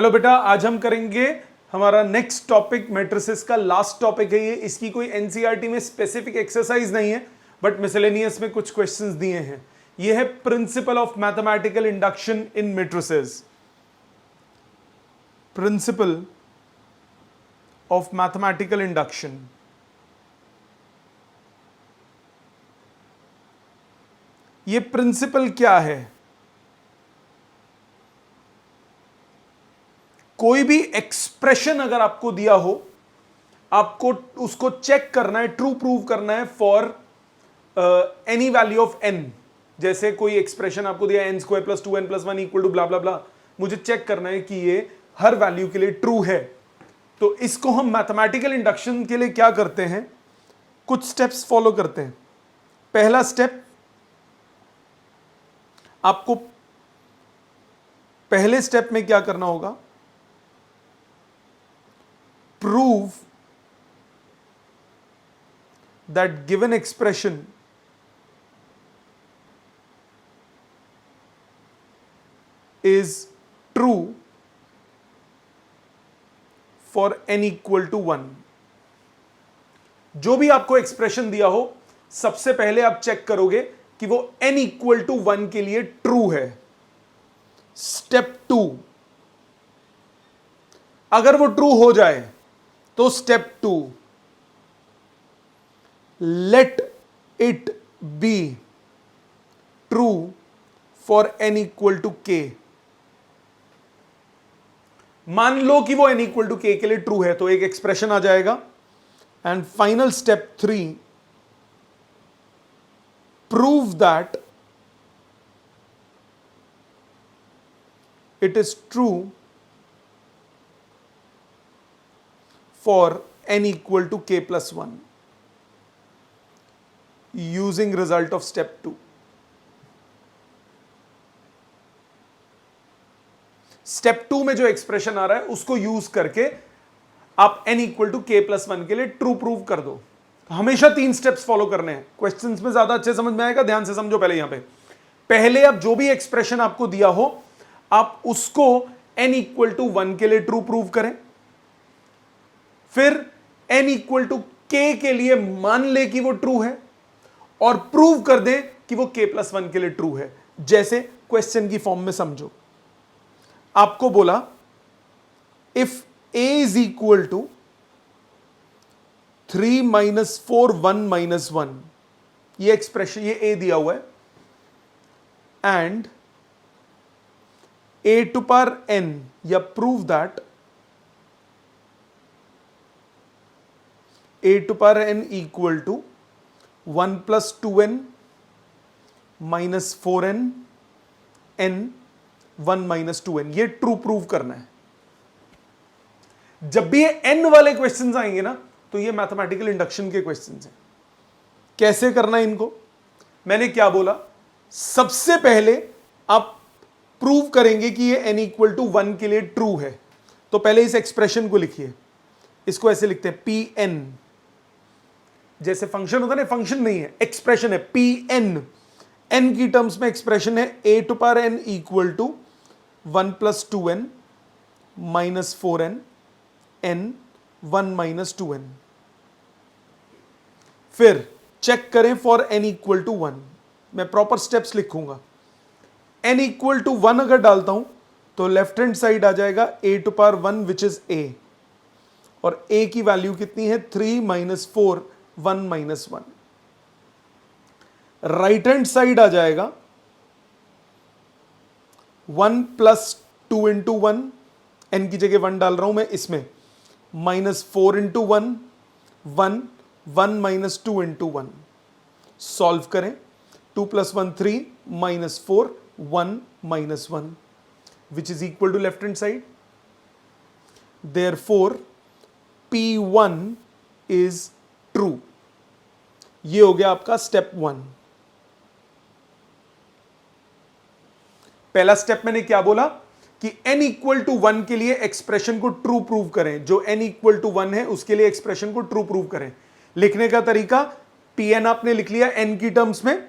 Hello बेटा, आज हम करेंगे हमारा नेक्स्ट टॉपिक मैट्रिसेस का लास्ट टॉपिक है ये। इसकी कोई एनसीईआरटी में स्पेसिफिक एक्सरसाइज नहीं है, बट मिसलेनियस में कुछ क्वेश्चंस दिए हैं। ये है principle of mathematical induction in matrices. Principle of mathematical induction. ये प्रिंसिपल क्या है? कोई भी एक्सप्रेशन अगर आपको दिया हो, आपको उसको चेक करना है, ट्रू प्रूव करना है for any value of n. जैसे कोई एक्सप्रेशन आपको दिया n square plus 2n plus 1 equal to blah blah blah, मुझे चेक करना है कि ये हर वैल्यू के लिए ट्रू है। तो इसको हम मैथमेटिकल इंडक्शन के लिए क्या करते हैं, कुछ स्टेप्स फॉलो करते हैं। पहला स्टेप, आपको पहले स्टेप में क्या करना होगा, prove that given expression is true for n equal to 1। जो भी आपको एक्सप्रेशन दिया हो, सबसे पहले आप चेक करोगे कि वो n इक्वल टू 1 के लिए ट्रू है। स्टेप 2, अगर वो ट्रू हो जाए तो step 2, let it be true for n equal to k। मान लो कि वो n इक्वल टू k के लिए ट्रू है, तो एक एक्सप्रेशन आ जाएगा। And final step 3, prove that it is true for n equal to k plus 1 using result of step 2। Step 2 में जो एक्सप्रेशन आ रहा है उसको यूज करके आप n equal to k plus 1 के लिए ट्रू प्रूव कर दो। तो हमेशा 3 स्टेप्स फॉलो करने हैं। क्वेश्चंस में ज्यादा अच्छे समझ में आएगा, ध्यान से समझो। पहले यहां पे पहले आप जो भी एक्सप्रेशन आपको दिया हो, आप उसको n इक्वल टू 1 के लिए ट्रू प्रूव करें। फिर n इक्वल टू k के लिए मान ले कि वो ट्रू है और प्रूव कर दे कि वो k प्लस 1 के लिए ट्रू है। जैसे क्वेश्चन की फॉर्म में समझो, आपको बोला if a is equal to 3 minus 4 1 minus 1, ये एक्सप्रेशन, ये a दिया हुआ है, and a to power n, या prove that a to power n equal to 1 plus 2n minus 4n n 1 minus 2n, ये ट्रू प्रूव करना है। जब भी ये n वाले क्वेश्चंस आएंगे ना, तो ये मैथमेटिकल इंडक्शन के क्वेश्चंस हैं। कैसे करना है इनको? मैंने क्या बोला, सबसे पहले आप प्रूव करेंगे कि ये n इक्वल टू 1 के लिए ट्रू है। तो पहले इस एक्सप्रेशन को लिखिए, इसको ऐसे लिखते हैं Pn। जैसे फंक्शन होता है ना, फंक्शन नहीं है, एक्सप्रेशन है Pn। n की टर्म्स में एक्सप्रेशन है a to power n equal to 1 plus 2n minus 4n n 1 minus 2n। फिर चेक करें फॉर n इक्वल टू 1। मैं प्रॉपर स्टेप्स लिखूंगा। n इक्वल टू 1 अगर डालता हूं तो लेफ्ट हैंड साइड आ जाएगा a to power 1 which is a, और a की वैल्यू कितनी है, 3 minus 4 1 minus 1। Right hand side आ जाएगा 1 प्लस 2 इंटू 1, n की जगह 1 डाल रहा हूं मैं इसमें, minus 4 into 1 1 1 minus 2 into 1। Solve करें, 2 plus 1 3 minus 4 1 minus 1 which is equal to left hand side. Therefore P1 is true. ये हो गया आपका स्टेप 1। पहला स्टेप मैंने क्या बोला कि n इक्वल टू 1 के लिए एक्सप्रेशन को ट्रू प्रूव करें। जो n इक्वल टू 1 है उसके लिए एक्सप्रेशन को ट्रू प्रूव करें। लिखने का तरीका, Pn आपने लिख लिया n की टर्म्स में,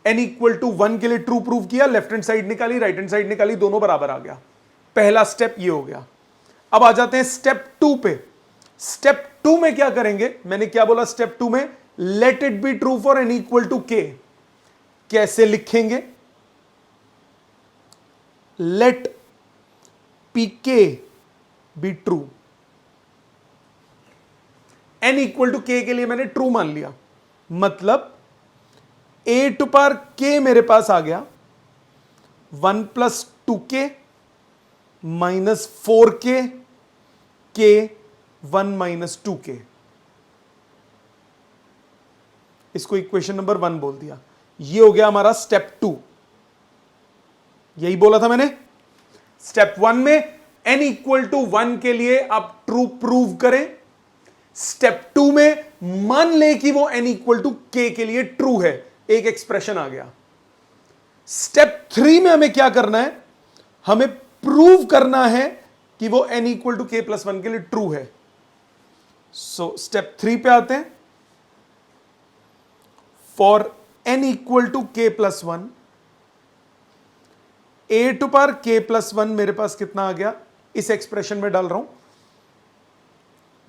n इक्वल टू 1 के लिए ट्रू प्रूव किया, लेफ्ट हैंड साइड निकाली, राइट हैंड साइड निकाली, दोनों बराबर आ गया। पहला स्टेप ये हो गया। अब आ जाते हैं स्टेप 2 पे। स्टेप 2 में क्या करेंगे, मैंने क्या बोला स्टेप 2 में, let it be true for n equal to k। कैसे लिखेंगे, let pk be true. n equal to k के लिए मैंने ट्रू मान लिया, मतलब a टू पावर k मेरे पास आ गया 1 plus 2k minus 4k k 1 minus 2k। इसको इक्वेशन नंबर 1 बोल दिया। ये हो गया हमारा स्टेप 2। यही बोला था मैंने। स्टेप 1 में n इक्वल टू 1 के लिए आप ट्रू प्रूव करें। स्टेप 2 में मान ले कि वो n इक्वल टू k के लिए ट्रू है, एक एक्सप्रेशन आ गया। स्टेप 3 में हमें क्या करना है, हमें प्रूव करना है कि वो n equal to k plus 1 के लिए ट्रू है। सो स्टेप 3 पे आते हैं। For n equal to k plus 1, a to power k plus 1 मेरे पास कितना आ गया, इस एक्सप्रेशन में डाल रहा हूं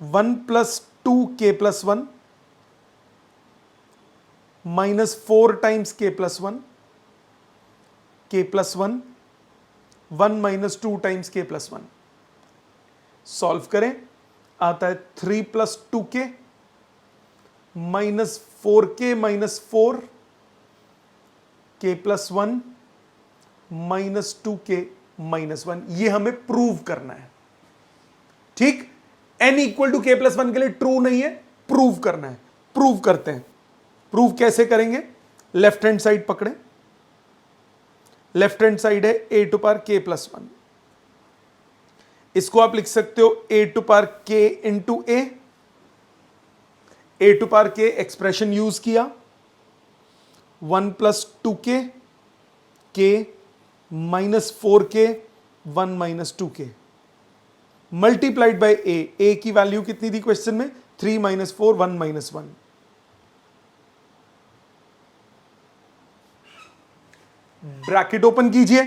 1 plus 2k plus 1 minus 4 times k plus 1 k plus 1 1 minus 2 times k plus 1। Solve करें, आता है 3 plus 2k minus 4k minus 4 k plus 1 minus 2k minus 1। ये हमें प्रूव करना है। ठीक, n equal to k plus 1 के लिए ट्रू नहीं है, प्रूव करना है। प्रूव करते हैं। प्रूव कैसे करेंगे, लेफ्ट हैंड साइड पकड़े, लेफ्ट हैंड साइड है a to power k plus 1। इसको आप लिख सकते हो a to power k into a to power k expression use किया 1 plus 2k k minus 4k 1 minus 2k multiplied by a की value कितनी थी क्वेश्चन में, 3 माइनस 4 1 माइनस 1। ब्रैकेट ओपन कीजिए,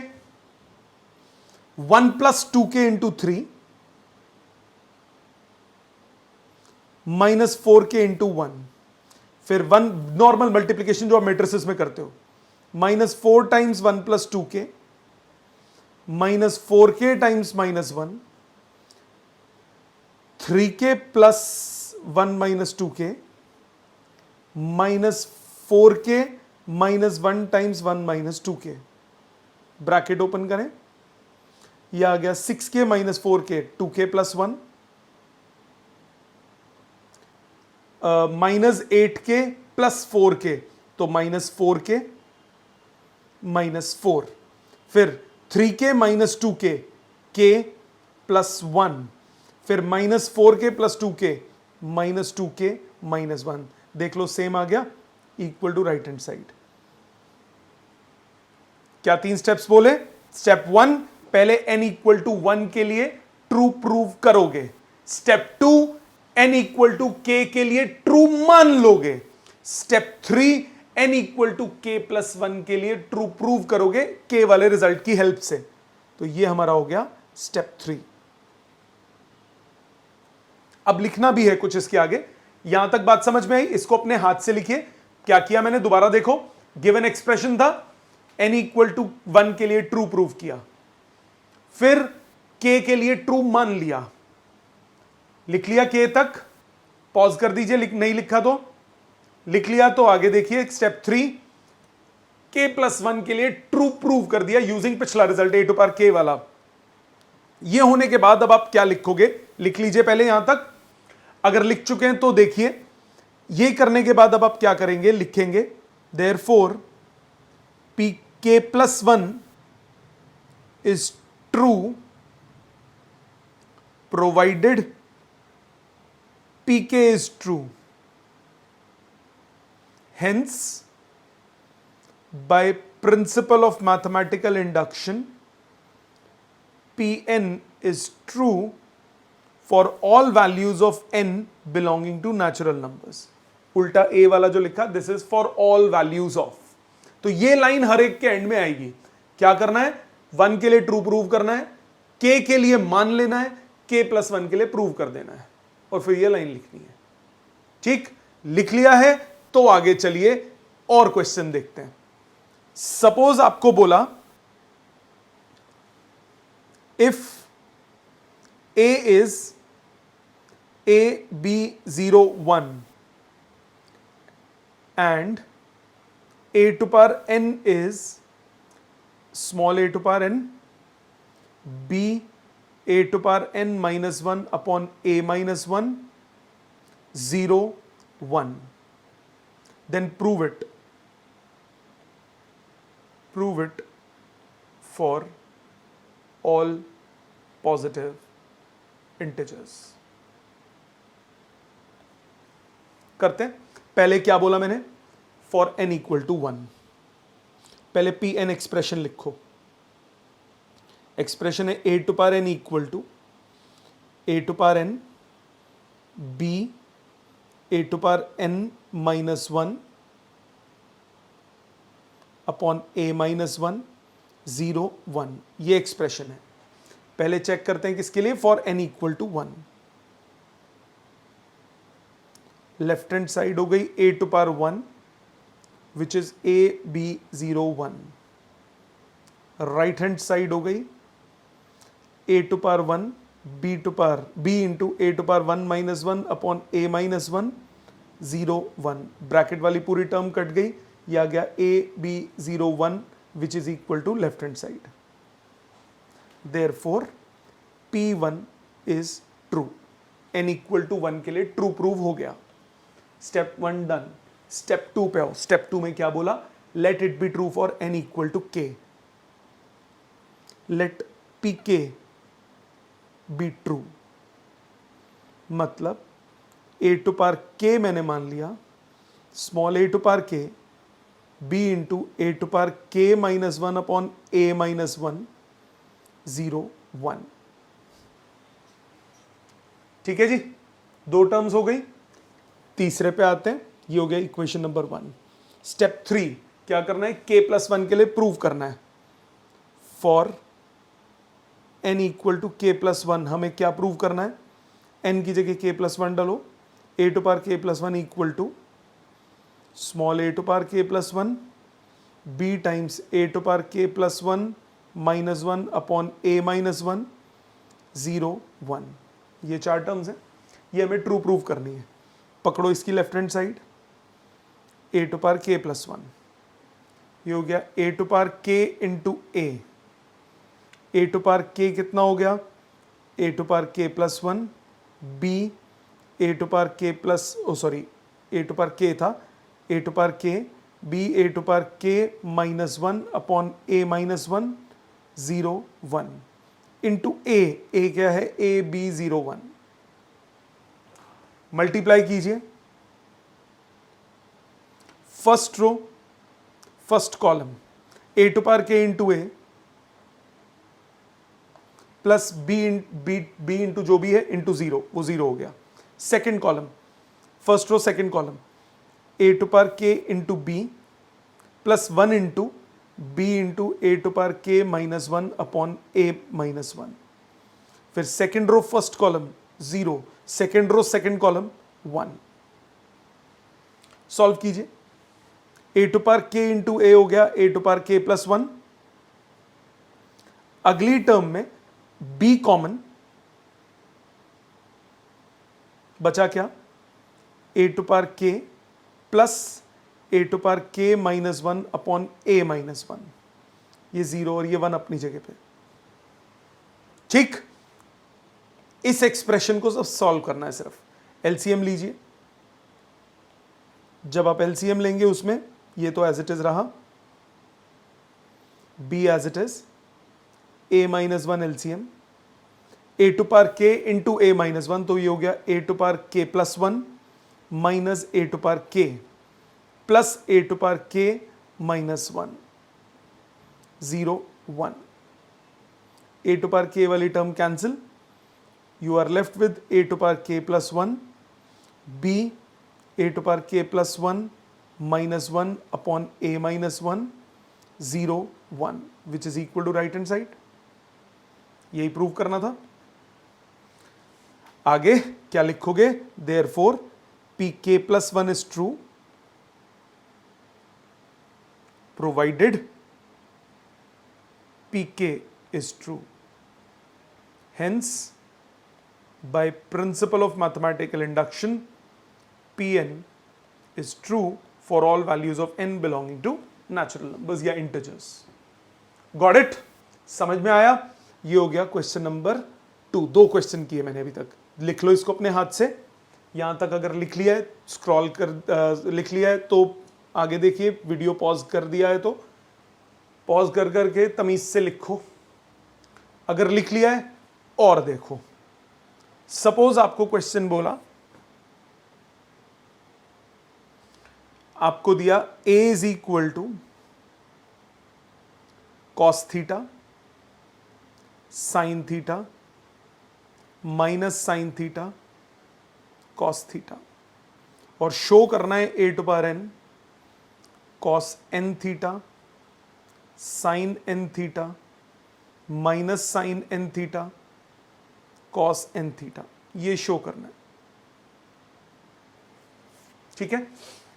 1 plus 2k into 3 minus 4k into 1, फिर 1 normal multiplication जो आप matrices में करते हो, minus 4 times 1 plus 2k minus 4k times minus 1, 3k plus 1 minus 2k minus 4k minus 1 times 1 minus 2k। Bracket open करें, यह आ गया 6k minus 4k 2k plus 1 minus 8k plus 4k, तो माइनस 4k माइनस 4, फिर 3k minus 2k k plus 1, फिर minus 4k plus 2k minus 2k minus 1। देख लो same आ गया, equal to right hand side. क्या 3 स्टेप्स बोले। Step 1 पहले n equal to 1 के लिए ट्रू प्रूव करोगे। Step 2 n equal to k के लिए ट्रू मान लोगे। Step 3 n equal to k plus 1 के लिए ट्रू प्रूव करोगे k वाले रिजल्ट की हेल्प से। तो ये हमारा हो गया स्टेप 3। अब लिखना भी है कुछ इसके आगे। यहां तक बात समझ में आई, इसको अपने हाथ से लिखिए। क्या किया मैंने, दोबारा देखो, गिवन एक्सप्रेशन था, n इक्वल टू 1 के लिए ट्रू प्रूव किया, फिर k के लिए ट्रू मान लिया, लिख लिया k तक, पॉज कर दीजिए, नहीं लिखा तो लिख लिया। तो आगे देखिए स्टेप 3, k प्लस 1 के लिए ट्रू प्रूव कर दिया यूजिंग पिछला result a to power k वाला। ये होने के बाद अब आप क्या लिखोगे, लिख लीजिए पहले यहां तक। अगर लिख चुके हैं तो देखिए, ये करने के बाद अब आप क्या करेंगे, लिखेंगे therefore pk plus 1 is true provided pk is true. Hence, by principle of mathematical induction, Pn is true for all values of n belonging to natural numbers. उल्टा a वाला जो लिखा, this is for all values of। तो ये line हर एक के and में आएगी। क्या करना है, 1 के लिए ट्रू प्रूव करना है, k के लिए मान लेना है, k+1 के लिए प्रूव कर देना है और फिर ये लाइन लिखनी है। ठीक, लिख लिया है तो आगे चलिए और क्वेश्चन देखते हैं। सपोज आपको बोला if a is AB01 and a to power n is small a to power n, b a to power n minus 1 upon a minus 1, 0, 1. Then prove it. Prove it for all positive integers. करते हैं। पहले क्या बोला मैंने? For n equal to 1। पहले Pn expression लिखो। Expression है a to power n equal to a to power n b a to power n minus 1 upon a minus 1, 0, 1। ये एक्सप्रेशन है। पहले चेक करते हैं किसके लिए? For n equal to 1। Left hand side हो गई a to power 1 which is AB01। Right hand side हो गई a to power 1 b to power b into a to power 1 minus 1 upon a minus 1, 0, 1। Bracket वाली पूरी term cut गई, यह आ गया AB01 which is equal to left hand side. Therefore, P1 is true. n equal to 1 के लिए true prove हो गया। Step 1 done. स्टेप 2 पे आओ। स्टेप 2 में क्या बोला? Let it be true for n equal to k। Let pk be true. मतलब a टू पावर k मैंने मान लिया, small a to power k b into a to power k minus 1 upon a minus 1, 0, 1। ठीक है जी, दो terms हो गई। तीसरे पे आते हैं। ये हो गया इक्वेशन नंबर 1। स्टेप 3 क्या करना है? k+1 के लिए प्रूव करना है। For n equal to k+1 हमें क्या प्रूव करना है? n की जगह k+1 डालो। a to power k+1 equal to small a to power k+1 b times a to power k+1 minus 1 upon a minus 1, 0, 1। ये चार टर्म्स हैं, ये हमें ट्रू प्रूव करनी है। पकड़ो इसकी left hand side, a to power k+1। ये हो गया a to power k into a to power k कितना हो गया? a to power k+1 b a to power k plus a to power k था, a to power k b a to power k minus 1 upon a minus 1, 0, 1 into a क्या है? AB01। Multiply कीजिए। First row first column a to power k into a plus b into जो भी है into 0, वो 0 हो गया। Second column, first row second column a to power k into b plus 1 into b into a to power k minus 1 upon a minus 1। फिर second row first column 0, second row second column 1। Solve कीजिए। a to power k into a हो गया a to power k plus 1। अगली term में b common, बचा क्या? a to power k plus a to power k minus 1 upon a minus 1। ये 0 और ये 1 अपनी जगह पे। ठीक, इस एक्सप्रेशन को सब सॉल्व करना है। सिर्फ एलसीएम लीजिए। जब आप एलसीएम लेंगे उसमें ये तो एज इट इज रहा, b as it is, a minus 1 LCM, a to power k into a minus 1, तो ये हो गया a to power k plus 1 minus a to power k plus a to power k minus 1, 0, 1। a to power k वाली term cancel, you are left with a to power k plus 1 b a to power k plus 1 minus 1 upon a minus 1, 0, 1 which is equal to right hand side. यही prove करना था। आगे क्या लिखोगे? Therefore P K plus one is true provided P K is true, hence by principle of mathematical induction Pn is true for all values of n belonging to natural numbers या integers। Got it? समझ में आया? ये हो गया question number 2। 2 question किए मैंने अभी तक, लिख लो इसको अपने हाथ से। यहां तक अगर लिख लिया है, स्क्रॉल कर लिख लिया है तो आगे देखिए, वीडियो पॉज कर दिया है तो पॉज कर करके तमीज से लिखो। अगर लिख लिया है और देखो। सपोज आपको क्वेश्चन बोला, आपको दिया a is equal to cos theta sine theta minus sine theta cos theta, और शो करना है a to power n cos n theta sine n theta minus sine n theta cos n theta, ये show करना है। ठीक है,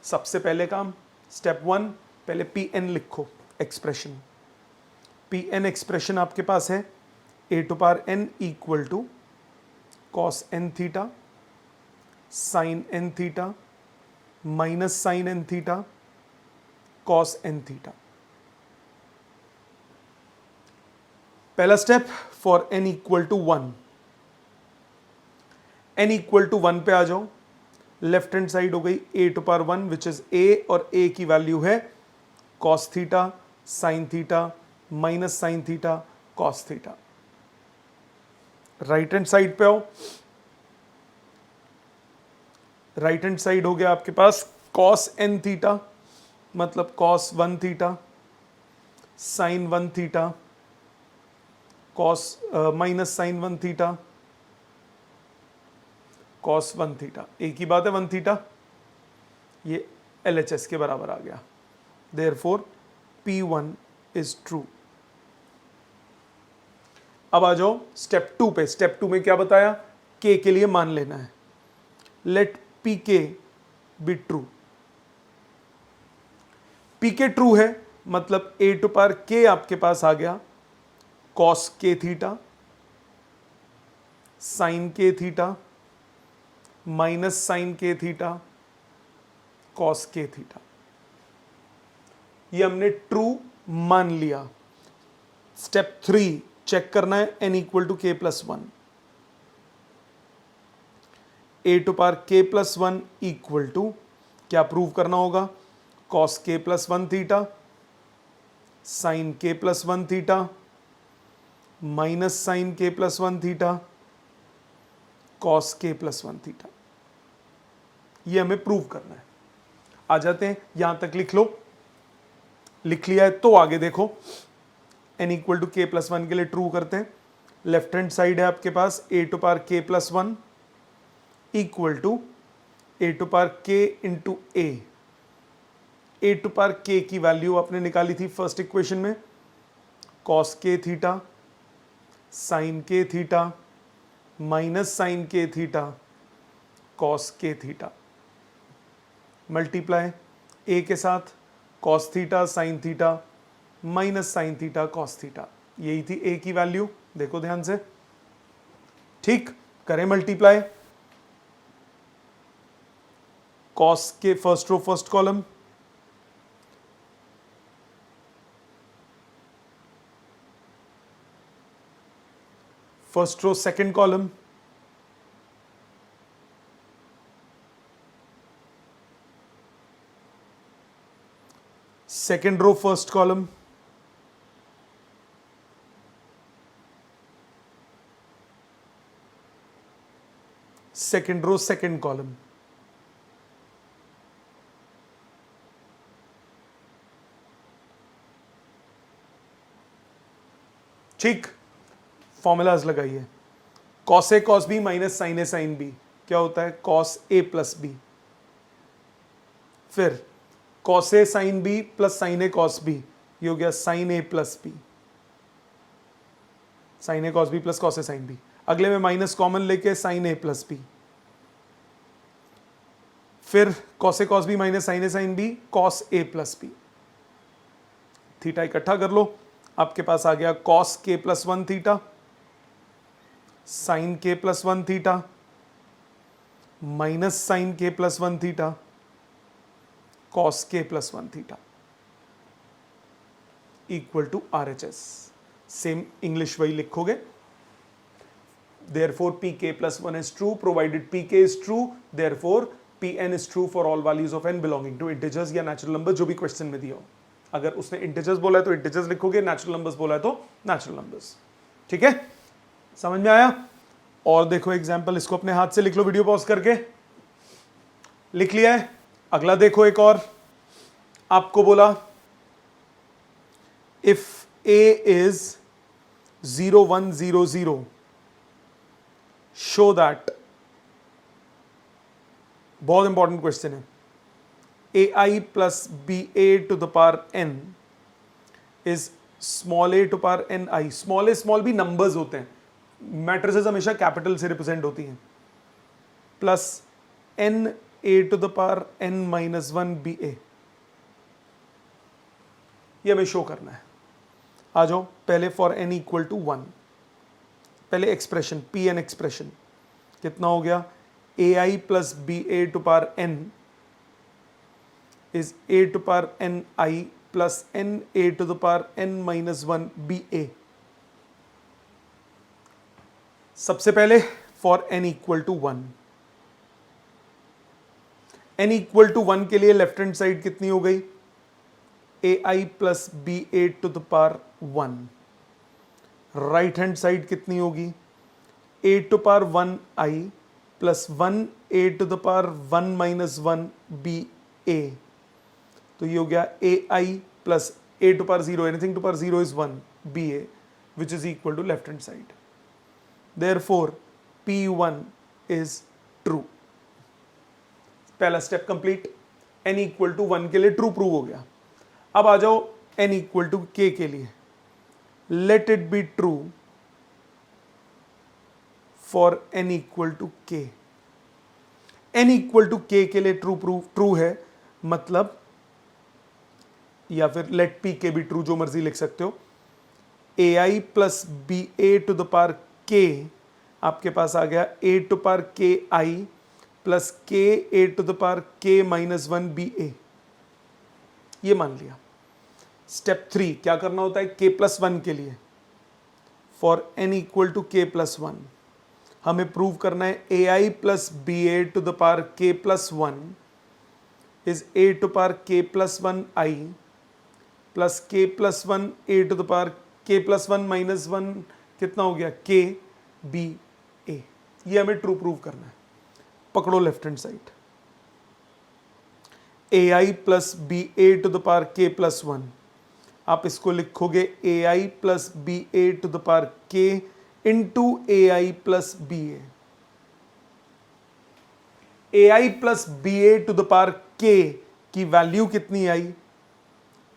सबसे पहले काम स्टेप 1, पहले पी एन लिखो एक्सप्रेशन। पी एन एक्सप्रेशन आपके पास है A to power N equal to cos N theta sine N theta minus sine N theta cos N theta. पहला step, for N equal to 1, n equal to 1 पे आ जाओ। Left hand side हो गई a to power 1 which is a, और a की value है cos theta sine theta minus sine theta cos theta. Right hand side पे आओ। Right hand side हो गया आपके पास कॉस n थीटा मतलब cos 1 theta sine 1 theta cos minus sine 1 theta cos 1 theta. एक ही बात है, 1 थीटा ये LHS के बराबर आ गया। Therefore P1 is true. अब आ जाओ स्टेप 2 पे। स्टेप 2 में क्या बताया? K के लिए मान लेना है। Let PK be true. PK true है मतलब a टू पावर k आपके पास आ गया cos k theta sine k theta minus sine k theta cos k theta. ये हमने ट्रू मान लिया। स्टेप 3 चेक करना है n equal to k plus 1। A to power k plus 1 equal to क्या प्रूव करना होगा? Cos k plus 1 theta sine k plus 1 theta minus sine k plus 1 theta cos k plus 1 theta. ये हमें prove करना है। आ जाते हैं, यहां तक लिख लो। लिख लिया है तो आगे देखो। n equal to k plus 1 के लिए ट्रू करते हैं। लेफ्ट हैंड साइड है आपके पास a to power k plus 1 equal to a to power k into a। a to power k की वैल्यू आपने निकाली थी फर्स्ट इक्वेशन में, cos k theta sine k theta minus sine k theta cos k theta. Multiply a के साथ cos theta sine theta minus sine theta cos theta. यही थी a की वैल्यू, देखो ध्यान से। ठीक, करें मल्टीप्लाई। कॉस के first row first column first row second column second row first column second row second column. ठीक, फॉर्मूलाज लगाइए। Cos A cos B minus sine A sine B क्या होता है? Cos A plus B. फिर cos A sine B plus sine A cos B, ये हो गया sine A plus B. Sine A cos B plus cos A sine B. अगले में minus common लेके साइन ए प्लस बी, फिर cos A cos B minus sine A sine B cos A plus B. Theta इकट्ठा कर लो, आपके पास आ गया cos k plus 1 theta sine k plus 1 theta minus sine k plus 1 theta cos k plus 1 theta equal to RHS। Same English वही लिखोगे। Therefore pk plus 1 is true provided pk is true, therefore pn is true for all values of n belonging to integers या natural numbers, जो भी question में दिया हो। अगर उसने इंटीजर्स बोला है तो इंटीजर्स लिखोगे, नेचुरल नंबर्स बोला है तो नेचुरल नंबर्स। ठीक है, समझ में आया? और देखो एग्जांपल, इसको अपने हाथ से लिख लो वीडियो पॉज करके। लिख लिया है? अगला देखो, एक और आपको बोला if a is 0 1 0 0 show that, बहुत इंपॉर्टेंट क्वेश्चन है, ai plus ba to the power n is small a to power n I। Small A small भी नंबर्स होते हैं, मैट्रिसेस हमेशा कैपिटल से रिप्रेजेंट होती हैं, plus n a to the power n minus 1 ba, ये हमें शो करना है। आ जाओ पहले फॉर n इक्वल टू 1, पहले एक्सप्रेशन pn एक्सप्रेशन कितना हो गया, ai plus ba to power n is a to power n I plus n a to the power n minus 1 ba। सबसे पहले for n equal to 1, n equal to 1 के लिए left hand side कितनी हो गई, ai plus ba to the power 1। Right hand side कितनी होगी, a to power 1 I plus 1 a to the power 1 minus 1 ba। तो ये हो गया ai plus a to power 0, anything to power 0 is 1 ba, which is equal to left hand side. Therefore p1 is true. पहला step complete, n equal to 1 के लिए true prove हो गया। अब आ जाओ n इक्वल टू k के लिए, let it be true for n equal to k। n equal to k के लिए ट्रू है, मतलब या फिर लेट पी के भी ट्रू, जो मर्जी लिख सकते हो। ai plus B A to the power k, आपके पास आ गया a to power k I plus k a to the power k minus 1 ba, ये मान लिया। स्टेप 3 क्या करना होता है, k प्लस 1 के लिए for n equal to k plus 1 हमें प्रूव करना है ai plus B A to the power k plus 1 is a to power k plus 1 I plus k plus 1 a to the power k plus 1 minus 1 कितना हो गया, k b a। ये हमें true prove करना है। पकड़ो left hand side, ai plus B A to the power k plus 1, आप इसको लिखोगे ai plus B A to the power k into ai plus B A. ai plus B A to the power k की value कितनी आई,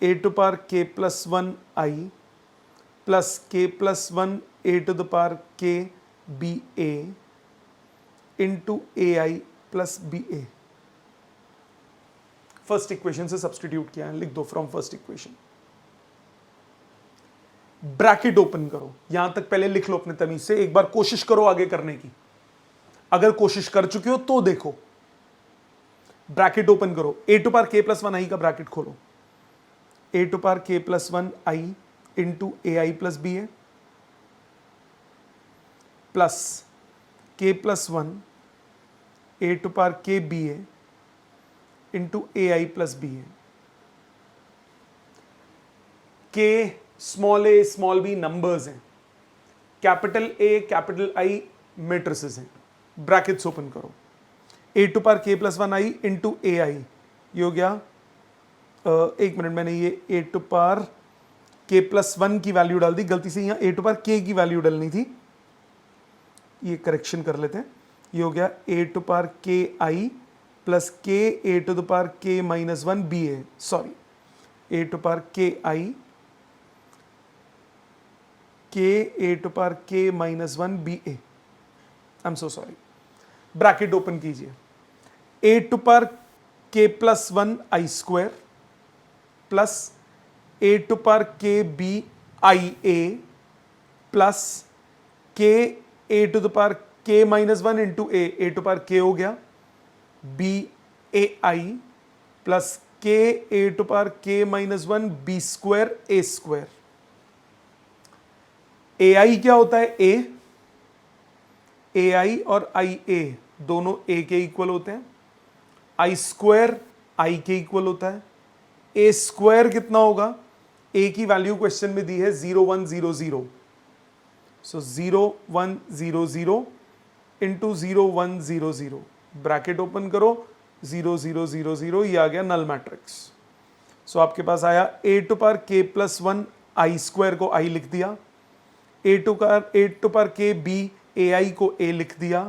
a to power k plus 1 I plus k plus 1 a to the power k b a into ai plus B A. First equation से substitute किया है, लिख दो from first equation. Bracket open करो, यहां तक पहले लिख लो अपने तमीज से, एक बार कोशिश करो आगे करने की। अगर कोशिश कर चुके हो तो देखो, ब्रैकेट ओपन करो, a to power k plus 1 I का ब्रैकेट खोलो, a to power k plus 1 I into ai plus B A plus k plus 1 a to power k B A into ai plus B A. k small b numbers हैं, capital A capital I matrices हैं। Brackets open करो, a to power k plus 1 I into ai, ये हो गया एक minute, मैंने ये a to power k plus 1 की वैल्यू डाल दी, गलती से यहाँ a टू पावर k की वैल्यू डालनी थी, ये करेक्शन कर लेते हैं। ये हो गया a to power k I plus k a to the power k minus 1 B A, sorry a to power k I k a to power k minus 1 b a, I am so sorry, bracket open कीजिए, a to power k plus 1 i square plus a to power k b i a plus k a to the power k minus 1 into a to power k हो गया b a i plus k a to power k minus 1 b square a square. A I क्या होता है? ए आई और आई ए दोनों ए के equal होते हैं, आई स्क्वायर आई के इक्वल होता है, ए स्क्वायर कितना होगा? ए की वैल्यू क्वेश्चन में दी है 0100, सो 0100 इंटू 0100, ब्रैकेट ओपन करो, 0000, ये आ गया नल मैट्रिक्स। सो आपके पास आया ए to power k plus 1 I square को आई लिख दिया, ए टू पावर के बी ए आई को ए लिख दिया,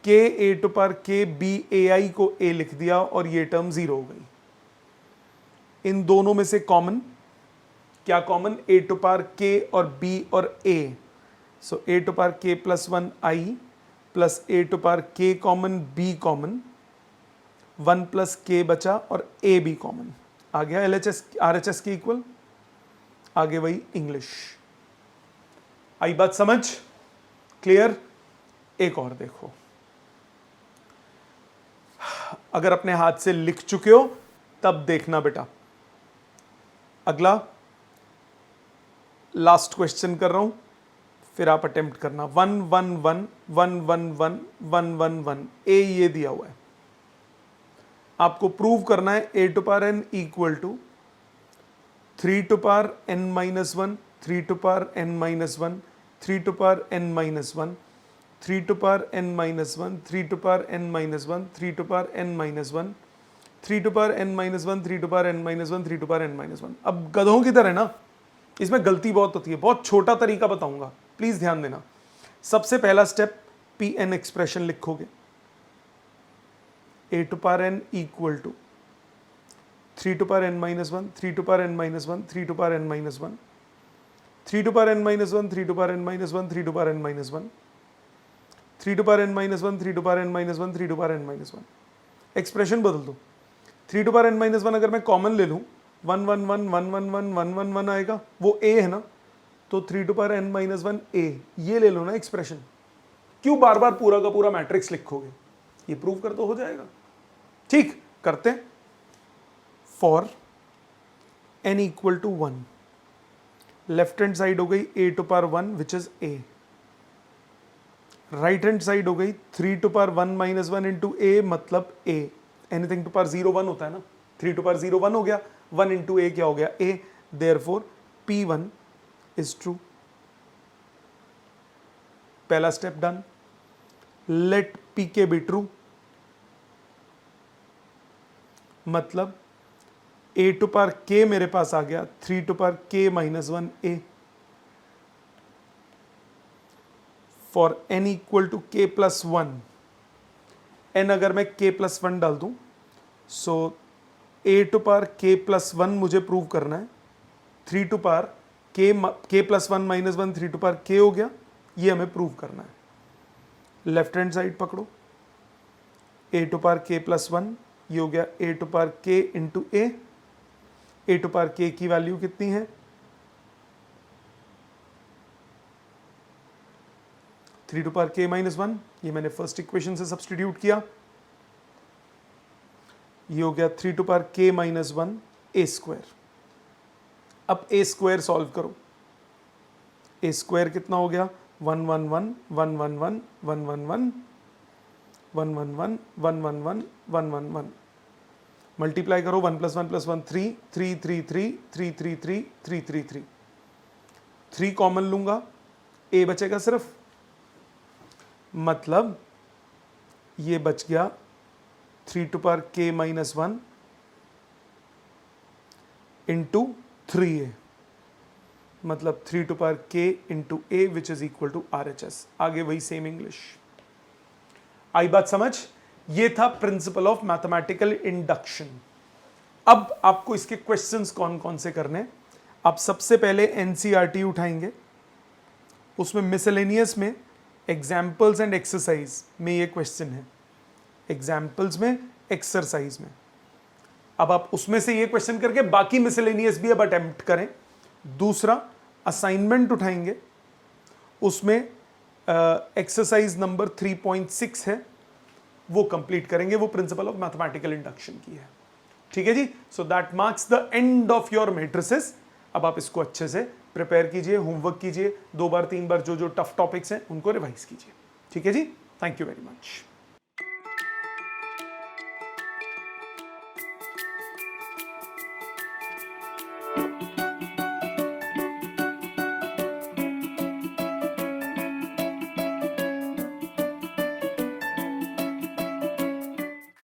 के ए टू पावर के बी ए आई को ए लिख दिया, और ये टर्म 0 हो गई। इन दोनों में से कॉमन क्या? कॉमन ए टू पावर के और बी और A, so A to power k plus 1 I plus A to power k common, B common, 1 plus k बचा और ए भी कॉमन आ गया, LHS RHS के इक्वल, आगे वही इंग्लिश। आई बात समझ? क्लियर? एक और देखो, अगर अपने हाथ से लिख चुके हो तब देखना बेटा। अगला लास्ट क्वेश्चन कर रहा हूं, फिर आप अटेम्प्ट करना। 1 1 1 1 1 1 1 1 1 ए ये दिया हुआ है, आपको प्रूव करना है A to power N equal to 3 to power N minus 1, 3 to power N minus 1, 3 to power N minus 1, 3 to power N minus 1, 3 to power N minus 1, 3 to power N minus 1, 3 to power N minus 1, 3 to power N minus 1, 3 to power N minus 1। अब गधों की तरह ना, इसमें गलती बहुत होती है, बहुत छोटा तरीका बताऊंगा, प्लीज ध्यान देना। सबसे पहला स्टेप, पी एन एक्सप्रेशन लिखोगे, A to power N equal to 3 to power N minus 1, 3 to power N minus 1, 3 to power N minus 1, 3 to power N minus 1, 3 to power N minus 1, 3 to power N minus 1, 3 to power N minus 1, 3 to power N minus 1, 3 to power N minus 1। Expression बदल दो, 3 to power N minus 1 अगर मैं common ले लूँ, 1 1 1 1 1 1 1 1 1 आएगा, वो ए है ना, तो 3 टू पावर एन माइनस 1 ए, ये ले लो ना एक्सप्रेशन। क्यों बार बार पूरा का पूरा मैट्रिक्स लिखोगे? ये प्रूव कर दो, हो जाएगा। ठीक, करते हैं। For N equal to 1, left hand side हो गई A to power 1 which is A, right hand side हो गई 3 to power 1 minus 1 into A, मतलब ए, एनीथिंग टू पावर 0 1 होता है ना, 3 टू पावर 0 1 हो गया, 1 इंटू ए क्या हो गया? A, therefore P1 is true. पहला step done. Let PK be true, मतलब ए टू पावर के मेरे पास आ गया 3 to power k minus 1 A. For N equal to k plus 1, N अगर मैं के प्लस 1 डाल दूं, so A to power k plus 1 मुझे प्रूव करना है, 3 to power k plus 1 minus 1, 3 to power k हो गया, ये हमें प्रूव करना है। लेफ्ट हैंड साइड पकड़ो, ए टू पावर के प्लस 1, ये हो गया ए to power k into A to power के की वैल्यू कितनी है? 3 टू पावर के माइनस 1, ये मैंने फर्स्ट इक्वेशन से सब्सटीट्यूट किया, ये हो गया 3 to power k minus 1 A square. अब ए स्क्वायर सॉल्व करो, ए स्क्वायर कितना हो गया? 1 1 1 1 1 1 1 1 1 1 1 1 1 1 1 1 1 1, मल्टीप्लाई करो, 1 प्लस 1 प्लस 1 3 3 3 3 3 3 3 3 3 3, 3 कॉमन लूंगा, ए बचेगा सिर्फ, मतलब ये बच गया 3 to power k minus 1 into 3a, मतलब 3 to power k into A which is equal to RHS। आगे वही सेम इंग्लिश। आई बात समझ? ये था प्रिंसिपल ऑफ मैथमेटिकल इंडक्शन। अब आपको इसके क्वेश्चंस कौन कौन से करने? आप सबसे पहले NCERT उठाएंगे, उसमें मिसलेनियस में एग्जाम्पल्स एंड एक्सरसाइज में ये क्वेश्चन है, एग्जाम्पल्स में, एक्सरसाइज में। अब आप उसमें से ये क्वेश्चन करके बाकी मिसलेनियस भी अब अटेम्प्ट करें। दूसरा असाइनमेंट उठाएंगे, उसमें एक्सरसाइज नंबर 3.6 है, वो कंप्लीट करेंगे। वो प्रिंसिपल ऑफ मैथमेटिकल इंडक्शन की है। ठीक है जी। So that marks the end of your matrices. अब आप इसको अच्छे से प्रिपेयर कीजिए, होमवर्क कीजिए, 2 बार 3 बार जो जो टफ टॉपिक्स हैं उनको रिवाइज कीजिए। ठीक है जी। Thank you very much.